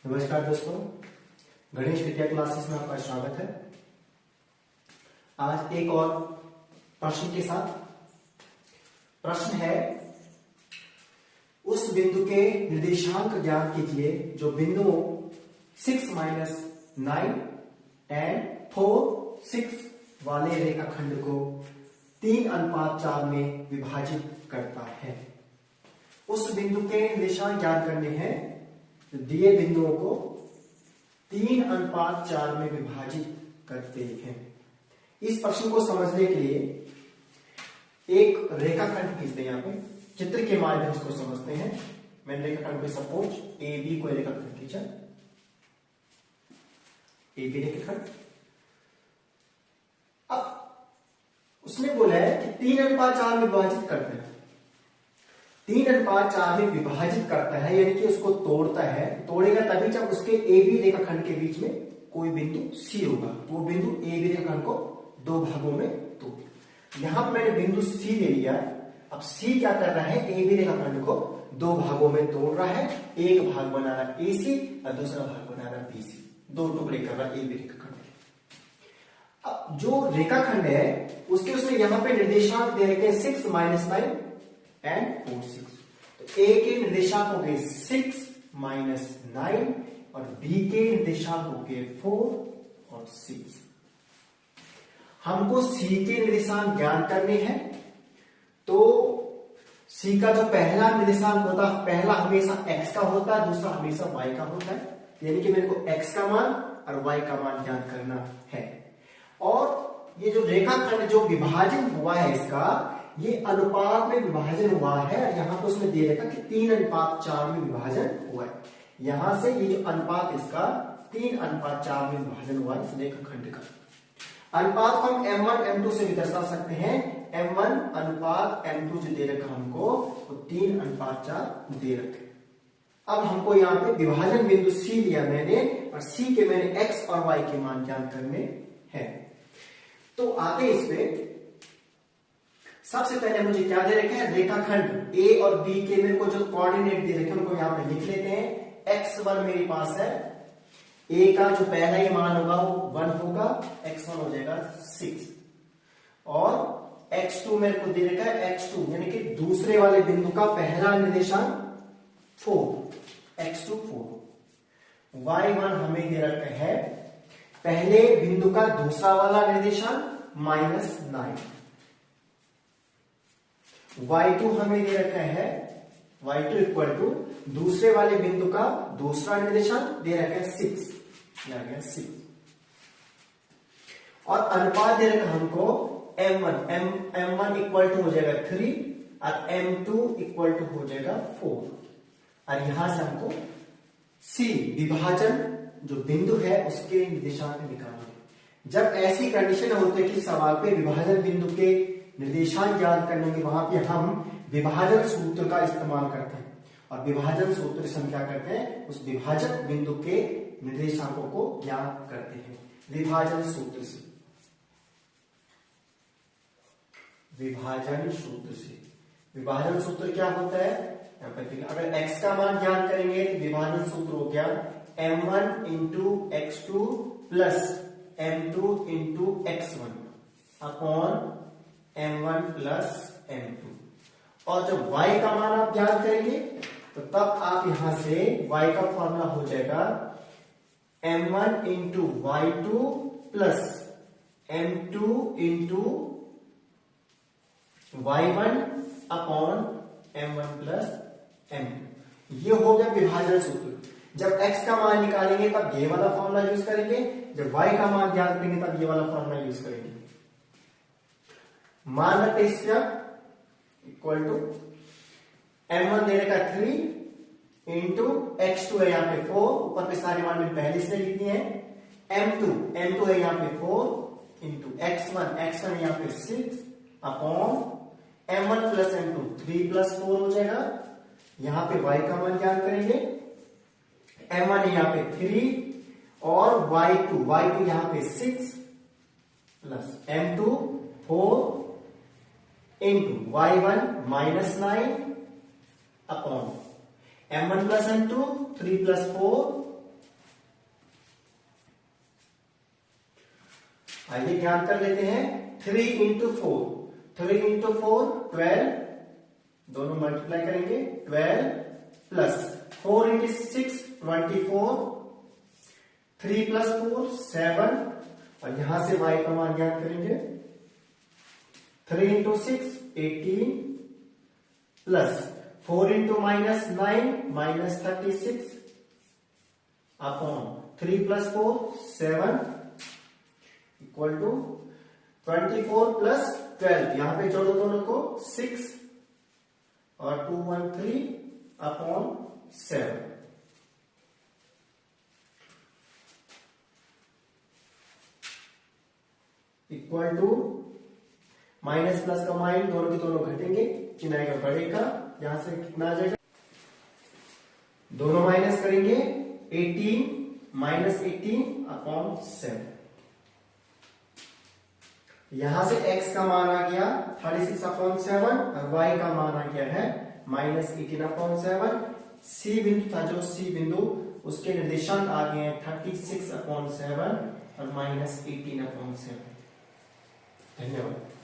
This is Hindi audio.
नमस्कार दोस्तों, गणेश विद्या क्लासेस में आपका स्वागत है। आज एक और प्रश्न के साथ। प्रश्न है, उस बिंदु के निर्देशांक ज्ञात कीजिए जो बिंदुओं 6 - 9 एंड 4 6 वाले रेखाखंड को 3:4 में विभाजित करता है। उस बिंदु के निर्देशांक ज्ञात करने हैं, दिए बिंदुओं को 3:4 में विभाजित करते हैं। इस प्रश्न को समझने के लिए एक रेखाखंड खींचते हैं। यहाँ पे चित्र के माध्यम से समझते हैं। मैंने रेखाखंड पे सपोज ए बी को रेखाखंड खींचा, ए बी रेखाखंड। अब उसने बोला है कि 3:4 में विभाजित करते हैं। 3:4 में विभाजित करता है यानी कि उसको तोड़ता है। तोड़ेगा तभी जब उसके ए बी रेखाखंड के बीच में कोई बिंदु सी होगा। वो बिंदु ए बी रेखाखंड को दो भागों में तोड़। यहां पर मैंने बिंदु सी ले लिया। अब सी क्या कर रहा है, ए बी रेखाखंड को दो भागों में तोड़ रहा है। एक भाग बना रहा है ए सी और दूसरा भाग बना रहा है बी सी। दो टुकड़े कर रहा है ए बी रेखाखंड। अब जो रेखाखंड है उसके उसने यहां पे निर्देशांक दे रखे हैं 6 - 9 एंड 4 6। तो ए के निर्देशांक हो गए 6 - 9 और बी के निर्देशांक हो गए 4 और 6। हमको सी के निर्देशांक ज्ञात करने हैं। तो सी का जो पहला निर्देशांक होता है, पहला हमेशा x का होता है, दूसरा हमेशा y का होता है। यानी कि मेरे को x का मान और y का मान ज्ञात करना है। और ये जो रेखाखंड जो विभाजन हुआ है इसका, ये अनुपात में विभाजन हुआ है। यहां पर उसने दे रखा कि 3:4 में विभाजन हुआ है। यहां से ये जो अनुपात इसका 3:4 में विभाजन हुआ है इस रेखाखंड का। अनुपात को हम M1 M2 से भी दर्शा सकते हैं। M1 अनुपात M2 जो दे रखा हमको वो 3:4 दे रखे। अब हमको यहाँ पे विभाजन बिंदु C लिया मैंने और C के मैंने x और y के मान ज्ञात करने हैं। तो आते इस पे सबसे पहले मुझे क्या दे रखे हैं, रेखाखंड A और B के मेरे को जो कोऑर्डिनेट दे रखे हैं उनको यहाँ पे लिख लेते हैं। x1 मेरे पास है, A का जो पहला ही मान होगा वो 1 होगा, x1 हो जाएगा 6 और x2 मेरे को दे रखा है x2 यानी कि दूसरे वाले बिंदु का पहला निर्देशांक 4, x2 4। y1 हमें दे रखा है पहले बिंदु का दूसरा वाला निर्देशांक -9। y2 हमें दे रखा है, y2 इक्वल टू दूसरे वाले बिंदु का दूसरा निर्देशांक दे रखा है 6, आ गया 6। और अनुपात दे रखा हमको M1 इक्वल टू हो जाएगा 3 और M2 इक्वल टू हो जाएगा 4। और यहां से हमको C विभाजन जो बिंदु है उसके निर्देशांक निकालने। जब ऐसी कंडीशन होती है कि सवाल पे विभाजन बिंदु के निर्देशांक ज्ञात करने के, वहां पे हम विभाजन सूत्र का इस्तेमाल करते हैं। और विभाजन सूत्र से हम क्या करते हैं, उस विभाजक बिंदु के निर्देशांकों को ज्ञात करते हैं विभाजन सूत्र से। विभाजन सूत्र से विभाजन सूत्र क्या होता है, यहाँ पर अगर x का मान ज्ञात करेंगे तो विभाजन सूत्र हो गया M1 into x2 plus M2 into x1 upon M1 plus M2। और जब y का मान आप ज्ञात करेंगे तो तब आप यहां से y का फॉर्मूला हो जाएगा M1 into y2 plus M2 into y1 upon M1 plus M2। ये हो गया विभाजन सूत्र। जब x का मान निकालेंगे तब ये वाला फॉर्मूला यूज करेंगे, जब y का मान ज्ञात करेंगे तब ये वाला फॉर्मूला यूज करेंगे। मान रखते इसका इक्वल टू M1 दे रखा 3 इंटू x2 है यहाँ पे 4, ऊपर पे सारे मान में पहले से लिखनी है। M2 है यहाँ पे 4 इंटू x1 यहाँ पे 6 upon M1 plus M2 3 plus 4 हो जाएगा। यहाँ पे y का मान ज्ञात करेंगे। M1 यहाँ पे 3 और y2 यहाँ पे 6 plus M2 4 into y1 -9 upon M1 plus M2 3 plus 4 आइए ज्ञात कर लेते हैं। 3 इंटू 4, 3 इंटू 4 12, दोनों मल्टीप्लाई करेंगे 12 प्लस 4 इंटू 6 24, 3 प्लस 4 7, और यहां से y का मान ज्ञात करेंगे। 3 into 6 18 plus 4 into minus 9 minus 36 upon 3 plus 4 7 equal to 24 plus 12, यहां पे जोड़ो दोनों को 6 और 213 upon 7 equal to minus plus का माइन, दोनों के दोनों घटेंगे, चिन्ह आएगा बढ़ेगा, यहां से कितना आ जाएगा, दोनों माइनस करेंगे 18 माइनस 18 अपॉन 7। यहां से x का मान आ गया 36 अपॉन 7 और y का मान आ गया है माइनस 18 अपॉन 7। सी बिंदु था जो सी बिंदु, उसके निर्देशांक आ गए हैं 36 अपॉन 7 और माइनस 18 अपॉन 7। धन्यवाद।